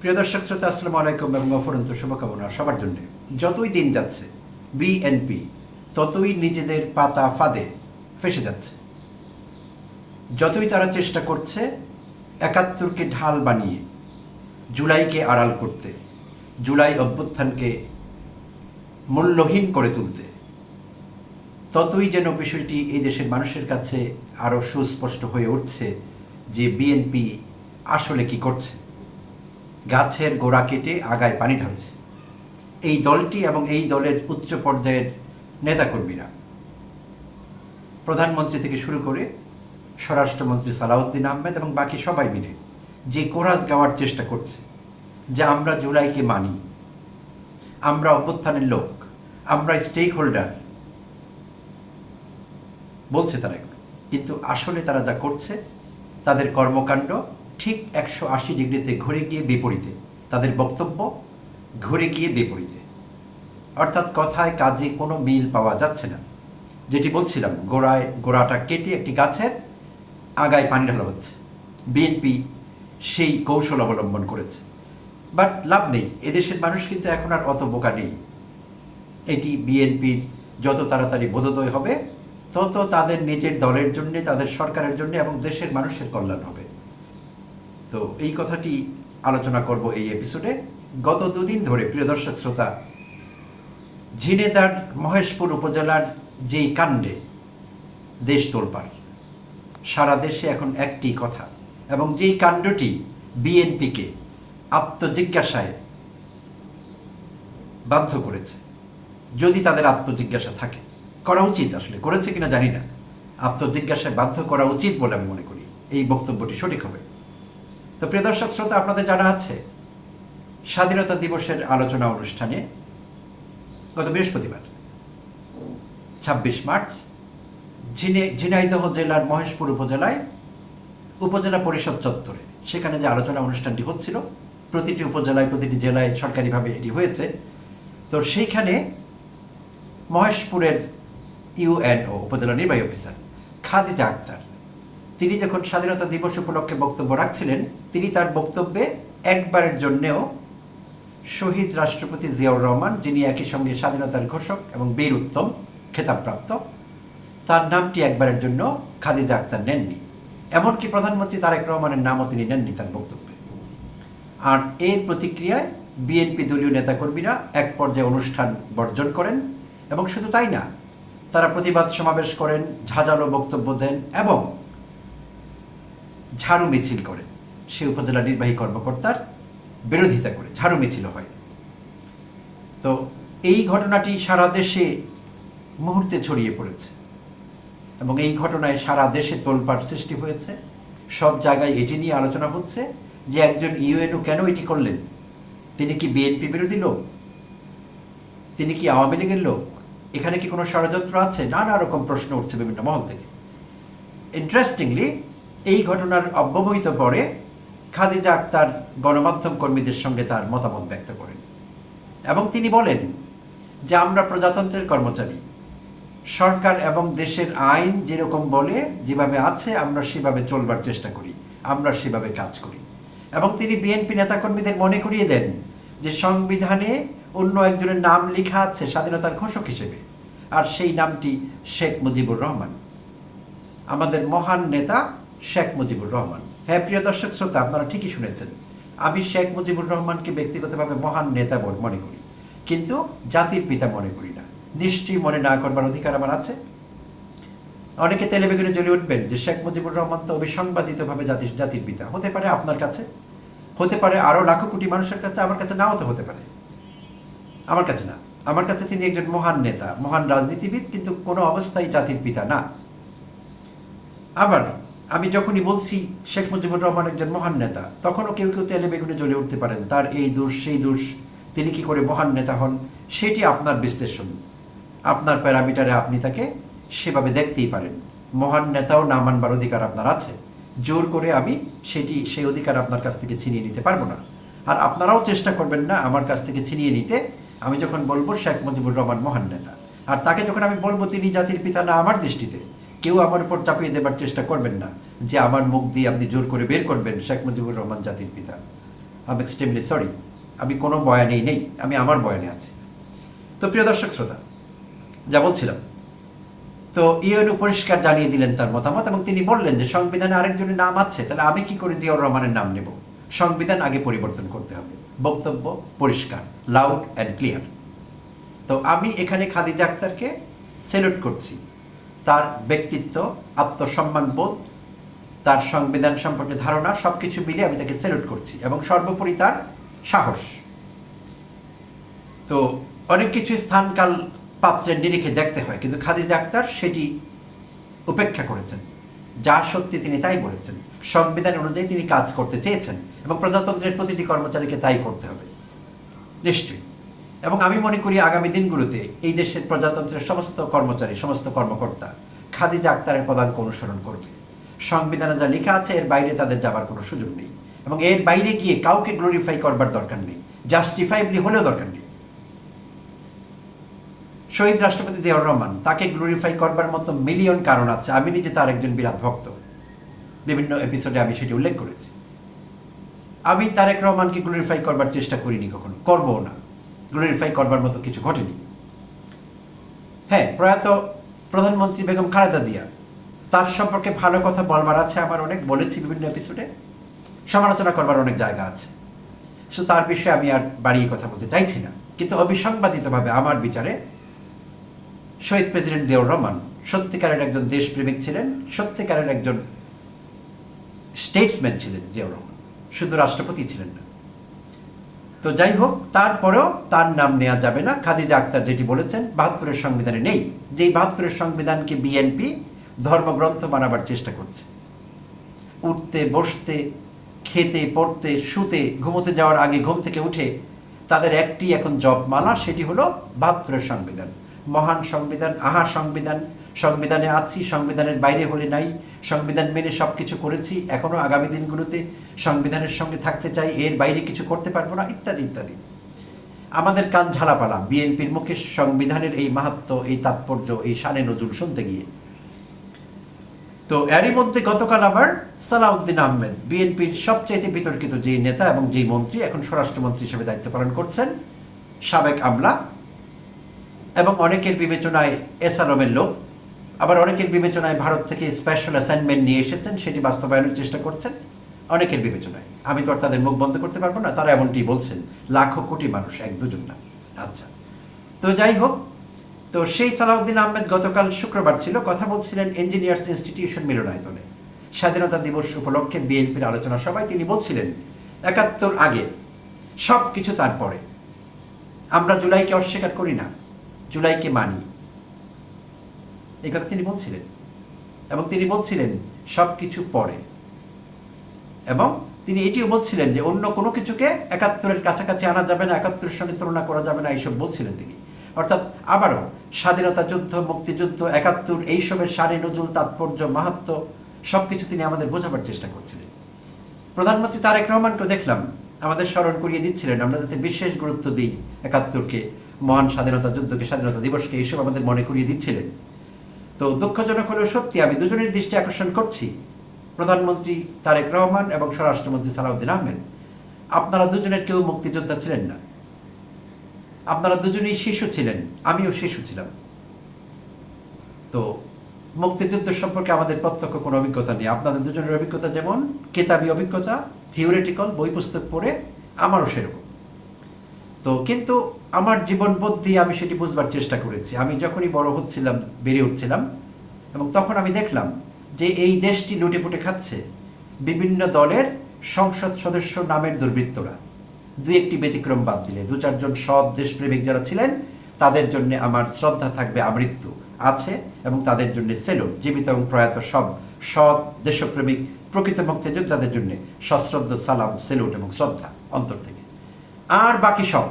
প্রিয় দর্শক শ্রোতা, আসসালামু আলাইকুম এবং অফুরন্ত শুভকামনা সবার জন্য। যতই দিন যাচ্ছে বিএনপি ততই নিজেদের পাতা ফাঁদে ফেসে যাচ্ছে। যতই তারা চেষ্টা করছে ৭১কে ঢাল বানিয়ে জুলাইকে আড়াল করতে, জুলাই অভ্যুত্থানকে মূল্যহীন করে তুলতে, ততই যেন বিষয়টি এই দেশের মানুষের কাছে আরও সুস্পষ্ট হয়ে উঠছে যে বিএনপি আসলে কি করছে। গাছের গোড়া কেটে আগায় পানি ঢালছে এই দলটি এবং এই দলের উচ্চ পর্যায়ের নেতাকর্মীরা, প্রধানমন্ত্রী থেকে শুরু করে স্বরাষ্ট্রমন্ত্রী সালাউদ্দিন আহমেদ এবং বাকি সবাই মিলে যে কোরাস গাওয়ার চেষ্টা করছে যে আমরা জুলাইকে মানি, আমরা অভ্যুত্থানের লোক, আমরা স্টেক হোল্ডার বলছে তারা এগুলো, কিন্তু আসলে তারা যা করছে তাদের কর্মকাণ্ড ঠিক ১৮০ ডিগ্রিতে ঘুরে গিয়ে বিপরীতে, তাদের বক্তব্য ঘুরে গিয়ে বিপরীতে, অর্থাৎ কথায় কাজে কোনো মিল পাওয়া যাচ্ছে না। যেটি বলছিলাম, গোড়াটা কেটে একটি গাছের আগায় পানি ঢালা হচ্ছে। বিএনপি সেই কৌশল অবলম্বন করেছে, বাট লাভ নেই। এদেশের মানুষ কিন্তু এখন আর অত বোকা নেই। এটি বিএনপির যত তাড়াতাড়ি বোধোদয় হবে তত তাদের নিজের দলের জন্যে, তাদের সরকারের জন্য এবং দেশের মানুষের কল্যাণ হবে। তো এই কথাটি আলোচনা করব এই এপিসোডে। গত দুদিন ধরে প্রিয় দর্শক শ্রোতা, ঝিনেদার মহেশপুর উপজেলার যেই কাণ্ডে দেশ তোলপাড়, সারা দেশে এখন একটি কথা, এবং যেই কাণ্ডটি বিএনপিকে আত্মজিজ্ঞাসায় বাধ্য করেছে, যদি তাদের আত্মজিজ্ঞাসা থাকে, করা উচিত, আসলে করেছে কিনা জানি না, আত্মজিজ্ঞাসায় বাধ্য করা উচিত বলে আমি মনে করি এই বক্তব্যটি সঠিক হবে। তো প্রিয় দর্শক শ্রোতা, আপনাদের জানা আছে স্বাধীনতা দিবসের আলোচনা অনুষ্ঠানে গত বৃহস্পতিবার ২৬ মার্চ ঝিনাইদহ জেলার মহেশপুর উপজেলায় উপজেলা পরিষদ চত্বরে, সেখানে যে আলোচনা অনুষ্ঠানটি হচ্ছিল, প্রতিটি উপজেলায় প্রতিটি জেলায় সরকারিভাবে এটি হয়েছে। তো সেইখানে মহেশপুরের ইউএনও উপজেলা নির্বাহী অফিসার খাদিজা আক্তার, তিনি যখন স্বাধীনতা দিবস উপলক্ষে বক্তব্য রাখছিলেন, তিনি তার বক্তব্যে একবারের জন্যেও শহীদ রাষ্ট্রপতি জিয়াউর রহমান, যিনি একই সঙ্গে স্বাধীনতার ঘোষক এবং বীর উত্তম খেতাবপ্রাপ্ত, তার নামটি একবারের জন্য খাদিজা আক্তার নেননি। এমনকি প্রধানমন্ত্রী তারেক রহমানের নামও তিনি নেননি তার বক্তব্যে। আর এর প্রতিক্রিয়ায় বিএনপি দলীয় নেতাকর্মীরা এক পর্যায়ে অনুষ্ঠান বর্জন করেন, এবং শুধু তাই না, তারা প্রতিবাদ সমাবেশ করেন, ঝাঁঝালো বক্তব্য দেন এবং ঝাড়ু মিছিল করেন। সে উপজেলা নির্বাহী কর্মকর্তার বিরোধিতা করে ঝাড়ু মিছিল হয়। তো এই ঘটনাটি সারা দেশে মুহূর্তে ছড়িয়ে পড়েছে এবং এই ঘটনায় সারা দেশে তোলপাড় সৃষ্টি হয়েছে। সব জায়গায় এটি নিয়ে আলোচনা হচ্ছে যে একজন ইউএনও কেন এটি করলেন। তিনি কি বিএনপি বিরোধী লোক? তিনি কি আওয়ামী লীগের লোক? এখানে কি কোনো ষড়যন্ত্র আছে? নানা রকম প্রশ্ন উঠছে বিভিন্ন মহল থেকে। ইন্টারেস্টিংলি, এই ঘটনার অব্যবহিত পরে খাদিজা আক্তার গণমাধ্যম কর্মীদের সঙ্গে তার মতামত ব্যক্ত করেন এবং তিনি বলেন যে আমরা প্রজাতন্ত্রের কর্মচারী, সরকার এবং দেশের আইন যেরকম বলে, যেভাবে আছে আমরা সেভাবে চলবার চেষ্টা করি, আমরা সেভাবে কাজ করি। এবং তিনি বিএনপি নেতাকর্মীদের মনে করিয়ে দেন যে সংবিধানে অন্য একজনের নাম লেখা আছে স্বাধীনতার ঘোষক হিসেবে, আর সেই নামটি শেখ মুজিবুর রহমান, আমাদের মহান নেতা শেখ মুজিবুর রহমান। হ্যাঁ প্রিয় দর্শক শ্রোতা, আপনারা ঠিকই শুনেছেন, আমি শেখ মুজিবুর রহমানকে ব্যক্তিগতভাবে মহান নেতা মনে করি, কিন্তু জাতির পিতা মনে করি না। নিশ্চয়ই মনে না করবার অধিকার আমার আছে। অনেকে তেলে বেগুনে জ্বলে উঠবেন যে শেখ মুজিবুর রহমান তো অবিসংবাদিতভাবে জাতির পিতা। হতে পারে আপনার কাছে, হতে পারে আরও লাখো কোটি মানুষের কাছে, আমার কাছে নাও তো হতে পারে। আমার কাছে না, আমার কাছে তিনি একজন মহান নেতা, মহান রাজনীতিবিদ, কিন্তু কোনো অবস্থায় জাতির পিতা না। আবার আমি যখনই বলছি শেখ মুজিবুর রহমান একজন মহান নেতা, তখনও কেউ কেউ তেলে বেগুনে জ্বলে উঠতে পারেন, তার এই দোষ সেই দোষ, তিনি কি করে মহান নেতা হন, সেটি আপনার বিশ্লেষণ, আপনার প্যারামিটারে আপনি তাকে সেভাবে দেখতেই পারেন। মহান নেতাও না মানবার অধিকার আপনার আছে। জোর করে আমি সেই অধিকার আপনার কাছ থেকে ছিনিয়ে নিতে পারবো না, আর আপনারাও চেষ্টা করবেন না আমার কাছ থেকে ছিনিয়ে নিতে। আমি যখন বলবো শেখ মুজিবুর রহমান মহান নেতা, আর তাকে যখন আমি বলবো তিনি জাতির পিতা না, আমার দৃষ্টিতে কেউ আমার উপর চাপিয়ে দেবার চেষ্টা করবেন না যে আমার মুখ দিয়ে আপনি জোর করে বের করবেন শেখ মুজিবুর রহমান জাতির পিতা। আই এম এক্সট্রিমলি সরি, আমি কোনো বয়ানেই নেই, আমি আমার বয়ানে আছি। তো প্রিয় দর্শক শ্রোতা, যা বলছিলাম, তো ইউএনও পরিষ্কার জানিয়ে দিলেন তার মতামত, এবং তিনি বললেন যে সংবিধানে আরেকজনের নাম আছে, তাহলে আমি কি করে জিয়াউর রহমানের নাম নেব? সংবিধান আগে পরিবর্তন করতে হবে। বক্তব্য পরিষ্কার, লাউড অ্যান্ড ক্লিয়ার। তো আমি এখানে খাদিজা আক্তারকে স্যালুট করছি। তার ব্যক্তিত্ব, আত্মসম্মান বোধ, তার সংবিধান সম্পর্কে ধারণা, সব কিছু মিলে আমি তাকে স্যালুট করছি, এবং সর্বোপরি তার সাহস। তো অনেক কিছু স্থানকাল পাত্রের নিরিখে দেখতে হয়, কিন্তু খাদিজা আক্তার সেটি উপেক্ষা করেছেন। যা সত্যি তিনি তাই বলেছেন। সংবিধান অনুযায়ী তিনি কাজ করতে চেয়েছেন, এবং প্রজাতন্ত্রের প্রতিটি কর্মচারীকে তাই করতে হবে নিশ্চয়ই। এবং আমি মনে করি আগামী দিনগুলোতে এই দেশের প্রজাতন্ত্রের সমস্ত কর্মচারী, সমস্ত কর্মকর্তা খাদিজা আক্তারের পদাঙ্ক অনুসরণ করবে। সংবিধানে যা লেখা আছে এর বাইরে তাদের যাবার কোনো সুযোগ নেই, এবং এর বাইরে গিয়ে কাউকে গ্লোরিফাই করবার দরকার নেই, জাস্টিফাইবলি হলেও দরকার নেই। শহীদ রাষ্ট্রপতি জিয়াউর রহমান, তাকে গ্লোরিফাই করবার মতো মিলিয়ন কারণ আছে। আমি নিজে তার একজন বিরাট ভক্ত, বিভিন্ন এপিসোডে আমি সেটি উল্লেখ করেছি। আমি তারেক রহমানকে গ্লোরিফাই করবার চেষ্টা করিনি, কখনো করবও না। গ্লোরিফাই করবার মতো কিছু ঘটেনি। হ্যাঁ, প্রয়াত প্রধানমন্ত্রী বেগম খালেদা জিয়া, তার সম্পর্কে ভালো কথা বলবার আছে আমার অনেক, বলেছি বিভিন্ন এপিসোডে। সমালোচনা করবার অনেক জায়গা আছে, সো তার বিষয়ে আমি আর বাড়িয়ে কথা বলতে চাইছি না। কিন্তু অবিসংবাদিতভাবে আমার বিচারে শহীদ প্রেসিডেন্ট জিয়াউর রহমান সত্যিকারের একজন দেশপ্রেমিক ছিলেন, সত্যিকারের একজন স্টেটসম্যান ছিলেন জিয়াউর রহমান, শুধু রাষ্ট্রপতি ছিলেন না। তো যাই হোক, তারপরেও তার নাম নেওয়া যাবে না। খাদিজা আক্তার যেটি বলেছেন ৭২-এর সংবিধানে নেই, যেই ৭২-এর সংবিধানকে বিএনপি ধর্মগ্রন্থ বানাবার চেষ্টা করছে। উঠতে, বসতে, খেতে, পড়তে, শুতে, ঘুমোতে যাওয়ার আগে ঘুম থেকে উঠে তাদের একটি এখন জপমালা, সেটি হলো ৭২-এর সংবিধান। মহান সংবিধান, আহা সংবিধান, সংবিধানে আছি, সংবিধানের বাইরে হলে নাই, সংবিধান মেনে সব কিছু করেছি, এখনও আগামী দিনগুলোতে সংবিধানের সঙ্গে থাকতে চাই, এর বাইরে কিছু করতে পারবো না, ইত্যাদি ইত্যাদি। আমাদের কান ঝালাপালা বিএনপির মুখে সংবিধানের এই মাহাত্ম্য, এই তাৎপর্য, এই শানে নজরুল শুনতে গিয়ে। তো এরই মধ্যে গতকাল আবার সালাউদ্দিন আহমেদ, বিএনপির সবচাইতে বিতর্কিত যে নেতা এবং যেই মন্ত্রী, এখন স্বরাষ্ট্রমন্ত্রী হিসেবে দায়িত্ব পালন করছেন, সাবেক আমলা, এবং অনেকের বিবেচনায় এসালমের লোক, আবার অনেকের বিবেচনায় ভারত থেকে স্পেশাল অ্যাসাইনমেন্ট নিয়ে এসেছেন, সেটি বাস্তবায়নের চেষ্টা করছেন অনেকের বিবেচনায়। আমি তো আর তাদের মুখ বন্ধ করতে পারবো না, তারা এমনটি বলছেন। লাখো কোটি মানুষ, এক দুজন না। আচ্ছা, তো যাই হোক, তো সেই সালাউদ্দিন আহমেদ গতকাল শুক্রবার ছিল, কথা বলছিলেন ইঞ্জিনিয়ার্স ইনস্টিটিউশন মিলনায়তনে স্বাধীনতা দিবস উপলক্ষে বিএনপির আলোচনা সভায়। তিনি বলছিলেন ৭১ আগে সব কিছু, তারপরে আমরা জুলাইকে অস্বীকার করি না, জুলাইকে মানি, এই কথা তিনি বলছিলেন। এবং তিনি বলছিলেন সব কিছু পরে, এবং তিনি এটিও বলছিলেন যে অন্য কোনো কিছুকে ৭১-এর কাছাকাছি আনা যাবে না, ৭১-এর সঙ্গে তুলনা করা যাবে না, এইসব বলছিলেন তিনি। অর্থাৎ আবারও স্বাধীনতা যুদ্ধ, মুক্তিযুদ্ধ, ৭১, এইসবের শানে নজরুল, তাৎপর্য, মাহাত্ম্য সব কিছু তিনি আমাদের বোঝাবার চেষ্টা করছিলেন। প্রধানমন্ত্রী তারেক রহমানকে দেখলাম আমাদের স্মরণ করিয়ে দিচ্ছিলেন আমরা যাতে বিশেষ গুরুত্ব দিই ৭১-কে, মহান স্বাধীনতা যুদ্ধকে, স্বাধীনতা দিবসকে, এইসব আমাদের মনে করিয়ে দিচ্ছিলেন। তো দুঃখজনক হলেও সত্যি, আমি দুজনের দৃষ্টি আকর্ষণ করছি, প্রধানমন্ত্রী তারেক রহমান এবং স্বরাষ্ট্রমন্ত্রী সালাউদ্দিন আহমেদ, আপনারা দুজনের কেউ মুক্তিযোদ্ধা ছিলেন না। আপনারা দুজনেই শিশু ছিলেন, আমিও শিশু ছিলাম। তো মুক্তিযুদ্ধ সম্পর্কে আমাদের প্রত্যক্ষ কোনো অভিজ্ঞতা নেই। আপনাদের দুজনের অভিজ্ঞতা যেমন কেতাবি অভিজ্ঞতা, থিওরিটিক্যাল, বই পুস্তক পড়ে, আমারও সেরকম। তো কিন্তু আমার জীবনবোধ দিয়ে আমি সেটি বুঝবার চেষ্টা করেছি। আমি যখনই বড় হচ্ছিলাম, বেড়ে উঠছিলাম, এবং তখন আমি দেখলাম যে এই দেশটি লুটেপুটে খাচ্ছে বিভিন্ন দলের সংসদ সদস্য নামের দুর্বৃত্তরা। দুই একটি ব্যতিক্রম বাদ দিলে, ২-৪ জন সৎ দেশপ্রেমিক যারা ছিলেন, তাদের জন্য আমার শ্রদ্ধা থাকবে, আমৃত্যু আছে, এবং তাদের জন্য সেলুট। জীবিত এবং প্রয়াত সব সৎ দেশপ্রেমিক প্রকৃত মুক্তিযোদ্ধাদের জন্য সশ্রদ্ধ সালাম, সেলুট এবং শ্রদ্ধা অন্তর থেকে। আর বাকি সব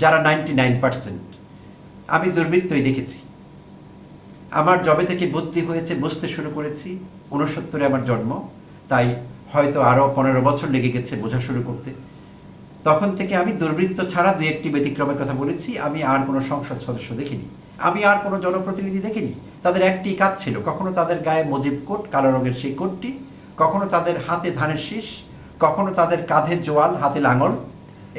যারা 99%, আমি দুর্বৃত্তই দেখেছি। আমার যবে থেকে বুদ্ধি হয়েছে, বুঝতে শুরু করেছি, ৬৯-এ আমার জন্ম, তাই হয়তো আরও ১৫ বছর লেগে গেছে বোঝা শুরু করতে। তখন থেকে আমি দুর্বৃত্ত ছাড়া ২-১টি ব্যতিক্রমের কথা বলেছি। আমি আর কোনো সংসদ সদস্য দেখিনি, আমি আর কোনো জনপ্রতিনিধি দেখিনি। তাদের একটি কাজ ছিল, কখনো তাদের গায়ে মুজিব কোট, কালো রঙের সেই কোটটি, কখনো তাদের হাতে ধানের শীষ, কখনো তাদের কাঁধে জোয়াল, হাতে লাঙল,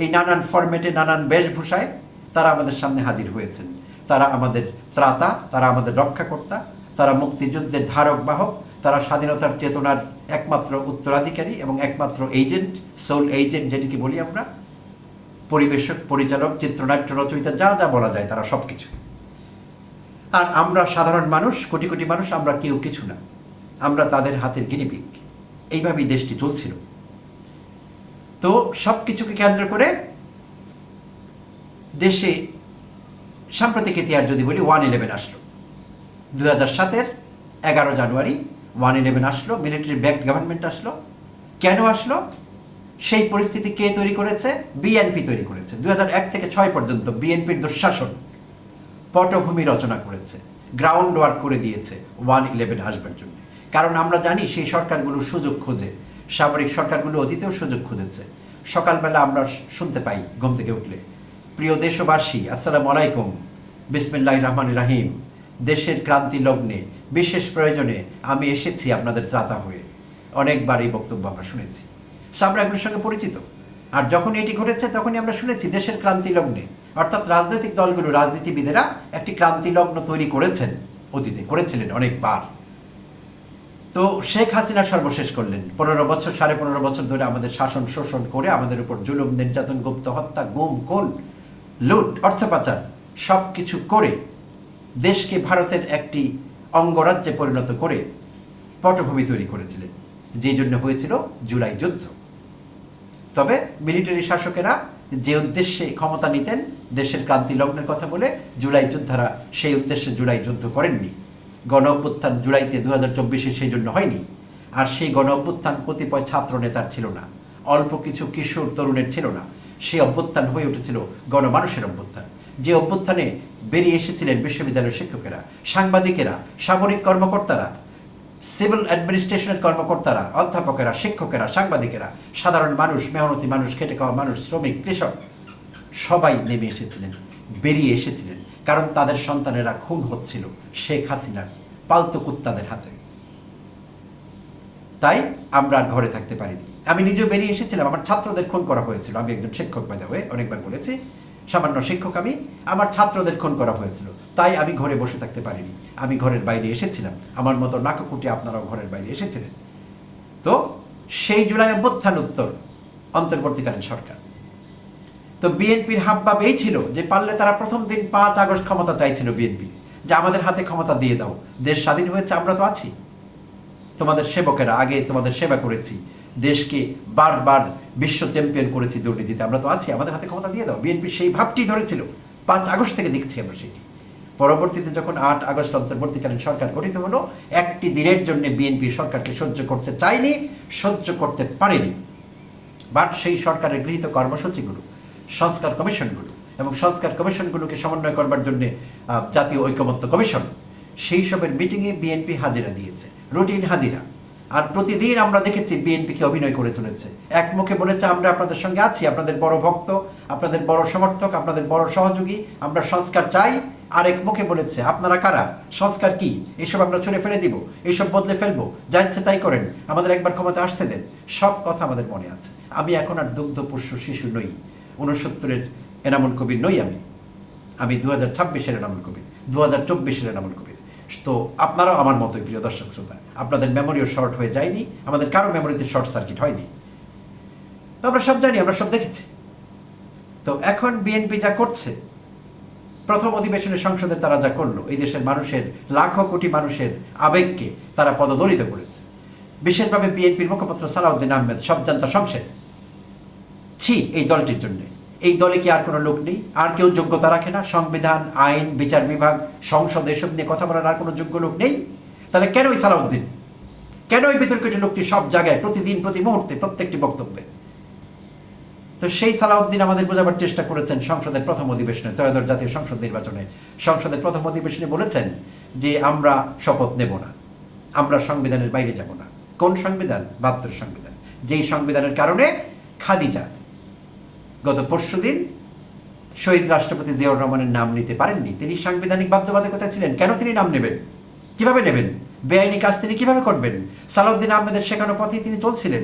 এই নানান ফরম্যাটে নানান বেশভূষায় তারা আমাদের সামনে হাজির হয়েছেন। তারা আমাদের ত্রাতা, তারা আমাদের রক্ষাকর্তা, তারা মুক্তিযুদ্ধের ধারক বাহক, তারা স্বাধীনতার চেতনার একমাত্র উত্তরাধিকারী এবং একমাত্র এজেন্ট, সোল এজেন্ট যেটিকে বলি আমরা, পরিবেশক, পরিচালক, চিত্রনাট্য রচয়িতা, যা যা বলা যায় তারা সব কিছু। আর আমরা সাধারণ মানুষ, কোটি কোটি মানুষ, আমরা কেউ কিছু না, আমরা তাদের হাতের গিনিপিগ। এইভাবেই দেশটি চলছিল। তো সব কিছুকে কেন্দ্র করে দেশে সাম্প্রতিক ইতিহাস যদি বলি, 1/11 আসলো 2007-এর 11 জানুয়ারি। 1/11 আসলো, মিলিটারি ব্যাকড গভর্নমেন্ট আসলো। কেন আসলো? সেই পরিস্থিতি কে তৈরি করেছে? বিএনপি তৈরি করেছে। 2001 থেকে 6 পর্যন্ত বিএনপির দুঃশাসন পটভূমি রচনা করেছে, গ্রাউন্ড ওয়ার্ক করে দিয়েছে 1/11 আসবার জন্য। কারণ আমরা জানি সেই সরকারগুলো সুযোগ খোঁজে, সামরিক সরকারগুলো অতীতেও সুযোগ খুঁজেছে। সকালবেলা আমরা শুনতে পাই ঘুম থেকে উঠলে, প্রিয় দেশবাসী, আসসালামু আলাইকুম, বিসমিল্লাহির রহমানির রহিম, দেশের ক্রান্তি লগ্নে বিশেষ প্রয়োজনে আমি এসেছি আপনাদের ত্রাতা হয়ে। অনেকবার এই বক্তব্য আমরা শুনেছি, আমরা এগুলোর সঙ্গে পরিচিত। আর যখন এটি ঘটেছে তখনই আমরা শুনেছি দেশের ক্রান্তি লগ্নে, অর্থাৎ রাজনৈতিক দলগুলো, রাজনীতিবিদেরা একটি ক্রান্তি লগ্ন তৈরি করেছেন, অতীতে করেছিলেন অনেকবার। তো শেখ হাসিনা সর্বশেষ করলেন। 15 বছর, 15.5 বছর ধরে আমাদের শাসন শোষণ করে, আমাদের উপর জুলুম, নির্যাতন, গুপ্ত হত্যা, গুম, খুন, লুট, অর্থ পাচার সব কিছু করে দেশকে ভারতের একটি অঙ্গরাজ্যে পরিণত করে পটভূমি তৈরি করেছিলেন, যেই জন্য হয়েছিল জুলাই যুদ্ধ। তবে মিলিটারি শাসকেরা যে উদ্দেশ্যে ক্ষমতা নিতেন, দেশের ক্রান্তি লগ্নের কথা বলে, জুলাই যোদ্ধারা সেই উদ্দেশ্যে জুলাই যুদ্ধ করেননি। গণ অভ্যুত্থান জুলাইতে 2024-এ সেই জন্য হয়নি। আর সেই গণ অভ্যুত্থান কতিপয় ছাত্র নেতার ছিল না, অল্প কিছু কিশোর তরুণের ছিল না। সেই অভ্যুত্থান হয়ে উঠেছিল গণমানুষের অভ্যুত্থান, যে অভ্যুত্থানে বেরিয়ে এসেছিলেন বিশ্ববিদ্যালয়ের শিক্ষকেরা, সাংবাদিকেরা, সামরিক কর্মকর্তারা, সিভিল অ্যাডমিনিস্ট্রেশনের কর্মকর্তারা, অধ্যাপকেরা, শিক্ষকেরা, সাংবাদিকেরা, সাধারণ মানুষ, মেহনতি মানুষ, খেটে খাওয়া মানুষ, শ্রমিক, কৃষক, সবাই নেমে এসেছিলেন, বেরিয়ে এসেছিলেন। কারণ তাদের সন্তানেরা খুন হচ্ছিল শেখ হাসিনার পালতু কুত্তাদের হাতে। তাই আমরা আর ঘরে থাকতে পারিনি। আমি নিজেও বেরিয়ে এসেছিলাম, আমার ছাত্রদের খুন করা হয়েছিল। আমি একজন শিক্ষক, বাই দ্য ওয়ে, অনেকবার বলেছি, সামান্য শিক্ষক আমি, আমার ছাত্রদের খুন করা হয়েছিল। তাই আমি ঘরে বসে থাকতে পারিনি, আমি ঘরের বাইরে এসেছিলাম। আমার মতো নাককুটি আপনারাও ঘরের বাইরে এসেছিলেন। তো সেই জুলাই অভ্যুত্থান উত্তর অন্তর্বর্তীকালীন সরকার। তো বিএনপির হাবভাব এই ছিল যে পারলে তারা প্রথম দিন 5 আগস্ট ক্ষমতা চাইছিল বিএনপি, যে আমাদের হাতে ক্ষমতা দিয়ে দাও, দেশ স্বাধীন হয়েছে, আমরা তো আছি, তোমাদের সেবকেরা, আগে তোমাদের সেবা করেছি, দেশকে বারবার বিশ্ব চ্যাম্পিয়ন করেছি দুর্নীতিতে, আমরা তো আছি, আমাদের হাতে ক্ষমতা দিয়ে দাও। বিএনপি সেই ভাবটি ধরেছিল। 5 আগস্ট থেকে দেখছি আমরা সেটি। পরবর্তীতে যখন 8 আগস্ট অন্তর্বর্তীকালীন সরকার গঠিত হলো, একটি দিনের জন্য বিএনপি সরকারকে সহ্য করতে চায়নি, সহ্য করতে পারেনি। বাট সেই সরকারের গৃহীত কর্মসূচিগুলো, সংস্কার কমিশনগুলো এবং সংস্কার কমিশনগুলোকে সমন্বয় করবার জন্য জাতীয় ঐকমত্য কমিশন, সেই সবের মিটিংয়ে বিএনপি হাজিরা দিয়েছে, রুটিন হাজিরা। আর প্রতিদিন আমরা দেখেছি বিএনপিকে অভিনয় করে তুলেছে। এক মুখে বলেছে আমরা আপনাদের সঙ্গে আছি, আপনাদের বড় ভক্ত, আপনাদের বড় সমর্থক, আপনাদের বড় সহযোগী, আমরা সংস্কার চাই। আরেক মুখে বলেছে আপনারা কারা, সংস্কার কি, এসব আমরা ছুঁড়ে ফেলে দিব, এইসব বদলে ফেলবো, যা ইচ্ছে তাই করেন, আমাদের একবার ক্ষমতা আসতে দেন। সব কথা আমাদের মনে আছে। আমি এখন আর দুগ্ধপুষ্য শিশু নই, 69-এর এনামুল কবির নই, আমি 2026-এর এনামুল কবির, 2024-এর এনামুল কবির। তো আপনারাও আমার মতোই, প্রিয় দর্শক শ্রোতা, আপনাদের মেমোরিও শর্ট হয়ে যায়নি, আমাদের কারো মেমোরিতে শর্ট সার্কিট হয়নি। তো আমরা সব জানি, আমরা সব দেখেছি। তো এখন বিএনপি যা করছে, প্রথম অধিবেশনে সংসদে তারা যা করলো, এই দেশের মানুষের, লাখো কোটি মানুষের আবেগকে তারা পদদলিত করেছে। বিশেষভাবে বিএনপির মুখপাত্র সালাউদ্দিন আহমেদ, সব জানতা শমশের, ছি এই দলটির জন্যে। এই দলে কি আর কোনো লোক নেই? আর কেউ যোগ্যতা রাখে না? সংবিধান, আইন, বিচার বিভাগ, সংসদ, এসব নিয়ে কথা বলার আর কোনো যোগ্য লোক নেই? তাহলে কেন ওই সালাউদ্দিন, কেন ওই বিতর্কিত লোকটি সব জায়গায়, প্রতিদিন, প্রতি মুহূর্তে, প্রত্যেকটি বক্তব্যে? তো সেই সালাউদ্দিন আমাদের বোঝাবার চেষ্টা করেছেন সংসদের প্রথম অধিবেশনে, ত্রয়োদশ জাতীয় সংসদ নির্বাচনে। সংসদের প্রথম অধিবেশনে বলেছেন যে আমরা শপথ নেব না, আমরা সংবিধানের বাইরে যাব না। কোন সংবিধান? 72 সংবিধান, যেই সংবিধানের কারণে খাদিজা গত পরশুদিন শহীদ রাষ্ট্রপতি জিয়াউর রহমানের নাম নিতে পারেননি। তিনি সাংবিধানিক বাধ্যবাধকতায় ছিলেন। কেন তিনি নাম নেবেন? কিভাবে নেবেন? বেআইনি কাজ তিনি কিভাবে করবেন? সালাউদ্দিন আহমেদের শেখানো পথেই তিনি চলছিলেন।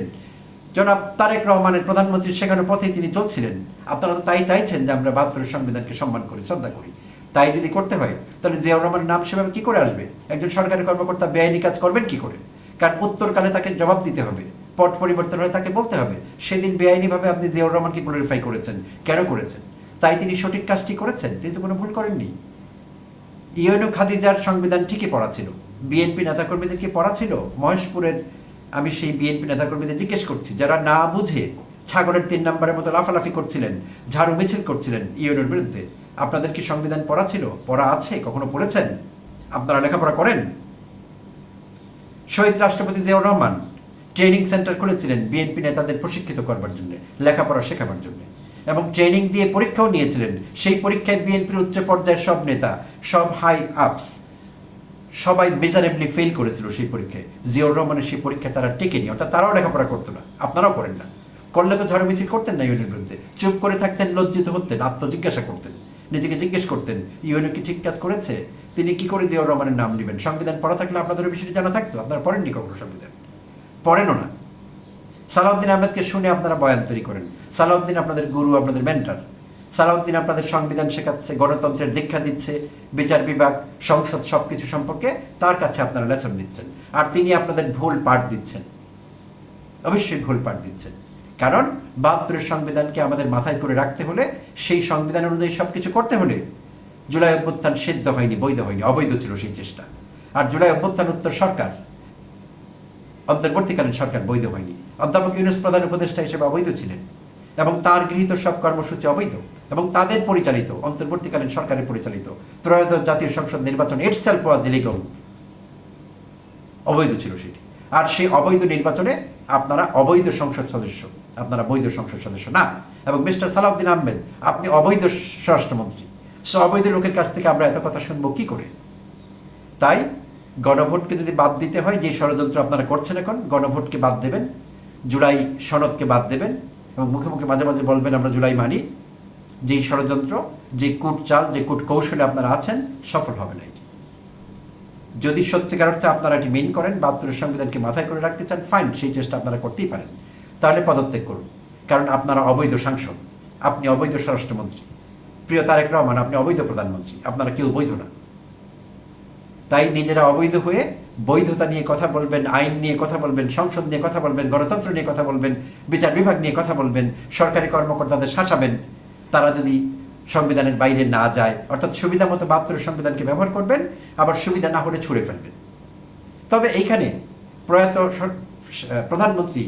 জনাব তারেক রহমানের প্রধানমন্ত্রী শেখানোর পথেই তিনি চলছিলেন। আপনারা তো তাই চাইছেন যে আমরা ৭২ সংবিধানকে সম্মান করি, শ্রদ্ধা করি। তাই যদি করতে হয় তাহলে জিয়াউর রহমানের নাম সেভাবে কি করে আসবে? একজন সরকারি কর্মকর্তা বেআইনি কাজ করবেন কি করে? কারণ উত্তরকালে তাকে জবাব দিতে হবে, পট পরিবর্তন হয়ে তাকে বলতে হবে সেদিন বেআইনিভাবে আপনি জিয়াউর রহমানকে গ্লোরিফাই করেছেন, কেন করেছেন? তাই তিনি সঠিক কাজটি করেছেন, তিনি তো কোনো ভুল করেননি। ইউএনও খাদিজার সংবিধান ঠিকই পড়া ছিল, বিএনপি নেতাকর্মীদের কি পড়া ছিল? মহেশপুরের আমি সেই বিএনপি নেতাকর্মীদের জিজ্ঞেস করছি, যারা না বুঝে ছাগলের ৩ নম্বরের মতো লাফালাফি করছিলেন, ঝাড়ু মিছিল করছিলেন ইউএনওর বিরুদ্ধে, আপনাদের কি সংবিধান পড়া ছিল? পড়া আছে? কখনো পড়েছেন? আপনারা লেখাপড়া করেন? শহীদ রাষ্ট্রপতি জিয়াউর রহমান ট্রেনিং সেন্টার খুলেছিলেন বিএনপি নেতাদের প্রশিক্ষিত করবার জন্য, লেখাপড়া শেখাবার জন্য, এবং ট্রেনিং দিয়ে পরীক্ষাও নিয়েছিলেন। সেই পরীক্ষায় বিএনপির উচ্চ পর্যায়ের সব নেতা, সব হাই আপস, সবাই মেজারেবলি ফেল করেছিল সেই পরীক্ষায়। জিয়াউর রহমানের সেই পরীক্ষায় তারা টেকেনি, অর্থাৎ তারাও লেখাপড়া করতো না, আপনারাও করেন না। করলে তো ঝাড়ু মিছিল করতেন না ইউএনের বিরুদ্ধে, চুপ করে থাকতেন, লজ্জিত হতেন, আত্মজিজ্ঞাসা করতেন, নিজেকে জিজ্ঞেস করতেন ইউএনও কি ঠিক কাজ করেছে? তিনি কি করে জিয়াউর রহমানের নাম নেবেন? সংবিধান পড়া থাকলে আপনাদের বিষয়টি জানা থাকতো। আপনারা পড়েননি কখনো সংবিধান, পড়েনও না। সালাউদ্দিন আহমেদকে শুনে আপনারা বয়ান তৈরি করেন। সালাউদ্দিন আপনাদের গুরু, আপনাদের মেন্টর। সালাউদ্দিন আপনাদের সংবিধান শেখাচ্ছে, গণতন্ত্রের দীক্ষা দিচ্ছে, বিচার বিভাগ, সংসদ সব কিছু সম্পর্কে তার কাছে আপনারা লেসন নিচ্ছেন, আর তিনি আপনাদের ভুল পাঠ দিচ্ছেন, অবশ্যই ভুল পাঠ দিচ্ছেন। কারণ ৭২ সংবিধানকে আমাদের মাথায় করে রাখতে হলে, সেই সংবিধান অনুযায়ী সব কিছু করতে হলে, জুলাই অভ্যুত্থান সিদ্ধ হয়নি, বৈধ হয়নি, অবৈধ ছিল সেই চেষ্টা। আর জুলাই অভ্যুত্থান উত্তর সরকার, অন্তর্বর্তীকালীন সরকার বৈধ হয়নি। অধ্যাপক ইউনূস প্রধান উপদেষ্টা হিসেবে অবৈধ ছিলেন, এবং তার গৃহীত সব কর্মসূচি অবৈধ, এবং তাদের পরিচালিত অন্তর্বর্তীকালীন সরকারের পরিচালিত ত্রয়োদশ জাতীয় সংসদ নির্বাচন ইটসেলফ ওয়াজ ইলিগাল, অবৈধ ছিল সেটি। আর সেই অবৈধ নির্বাচনে আপনারা অবৈধ সংসদ সদস্য, আপনারা বৈধ সংসদ সদস্য না। এবং মিস্টার সালাউদ্দিন আহমেদ, আপনি অবৈধ স্বরাষ্ট্রমন্ত্রী। অবৈধ লোকের কাছ থেকে আমরা এত কথা শুনবো কি করে? তাই গণভোটকে যদি বাদ দিতে হয়, যে ষড়যন্ত্র আপনারা করছেন এখন, গণভোটকে বাদ দেবেন, জুলাই সনদকে বাদ দেবেন, এবং মুখে মুখে মাঝে মাঝে বলবেন আমরা জুলাই মানি। যেই ষড়যন্ত্র, যে কূট চাল, যে কূট কৌশলে আপনারা আছেন, সফল হবে না এটি। যদি সত্যিকার অর্থে আপনারা এটি মেন করেন, ৭২ সংবিধানকে মাথায় করে রাখতে চান, ফাইন, সেই চেষ্টা আপনারা করতেই পারেন। তাহলে পদত্যাগ করুন, কারণ আপনারা অবৈধ সাংসদ, আপনি অবৈধ স্বরাষ্ট্রমন্ত্রী। প্রিয় তারেক রহমান, আপনি অবৈধ প্রধানমন্ত্রী, আপনারা কেউ বৈধ না। তাই নিজেরা অবৈধ হয়ে বৈধতা নিয়ে কথা বলবেন, আইন নিয়ে কথা বলবেন, সংসদ নিয়ে কথা বলবেন, গণতন্ত্র নিয়ে কথা বলবেন, বিচার বিভাগ নিয়ে কথা বলবেন, সরকারি কর্মকর্তাদের শাসাবেন। তারা যদি সংবিধানের বাইরে না যায়, অর্থাৎ সুবিধা মতো ৭২ সংবিধানকে ব্যবহার করবেন, আবার সুবিধা না হলে ছুঁড়ে ফেলবেন। তবে এইখানে প্রয়াত প্রধানমন্ত্রী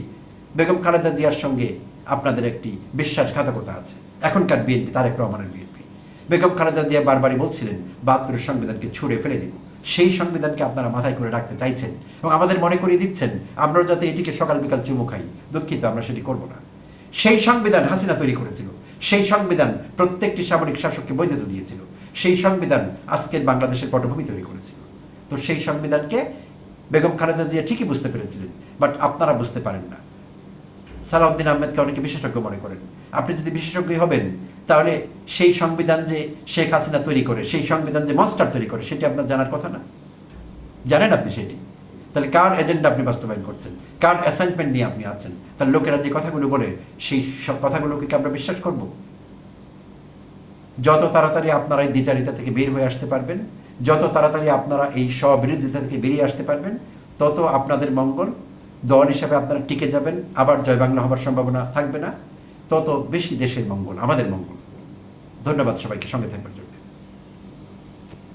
বেগম খালেদা জিয়ার সঙ্গে আপনাদের একটি বিশ্বাসঘাতকতা আছে। এখনকার বিএনপি, তারেক রহমানের বিএনপি। বেগম খালেদা জিয়া বারবারই বলছিলেন ৭২ সংবিধানকে ছুঁড়ে ফেলে দিব। সেই সংবিধানকে আপনারা মাথায় করে রাখতে চাইছেন, এবং আমাদের মনে করিয়ে দিচ্ছেন আমরাও যাতে এটিকে সকাল বিকাল চুমু খাই। দুঃখিত, আমরা সেটি করব না। সেই সংবিধান হাসিনা তৈরি করেছিল, সেই সংবিধান প্রত্যেকটি সামরিক শাসককে বৈধতা দিয়েছিল, সেই সংবিধান আজকের বাংলাদেশের পটভূমি তৈরি করেছিল। তো সেই সংবিধানকে বেগম খালেদা জিয়া ঠিকই বুঝতে পেরেছিলেন, বাট আপনারা বুঝতে পারেন না। সালাউদ্দিন আহমেদকে অনেকে বিশেষজ্ঞ মনে করেন। আপনি যদি বিশেষজ্ঞ হবেন, তাহলে সেই সংবিধান যে শেখ হাসিনা তৈরি করে, সেই সংবিধান যে মনস্টার তৈরি করে, সেটি আপনার জানার কথা না? জানেন আপনি সেটি? তাহলে কার এজেন্ডা আপনি বাস্তবায়ন করছেন, কার অ্যাসাইনমেন্ট নিয়ে আপনি আছেন? তাহলে লোকেরা যে কথাগুলো বলে, সেই সব কথাগুলোকে কি আমরা বিশ্বাস করব? যত তাড়াতাড়ি আপনারা এই দ্বিচারিতা থেকে বের হয়ে আসতে পারবেন, যত তাড়াতাড়ি আপনারা এই স্ববিরোধিতা থেকে বেরিয়ে আসতে পারবেন, তত আপনাদের মঙ্গল। দল হিসাবে আপনারা টিকে যাবেন, আবার জয় বাংলা হবার সম্ভাবনা থাকবে না, তত বেশি দেশের মঙ্গল, আমাদের মঙ্গল। ধন্যবাদ সবাইকে সঙ্গে থাকবার জন্য।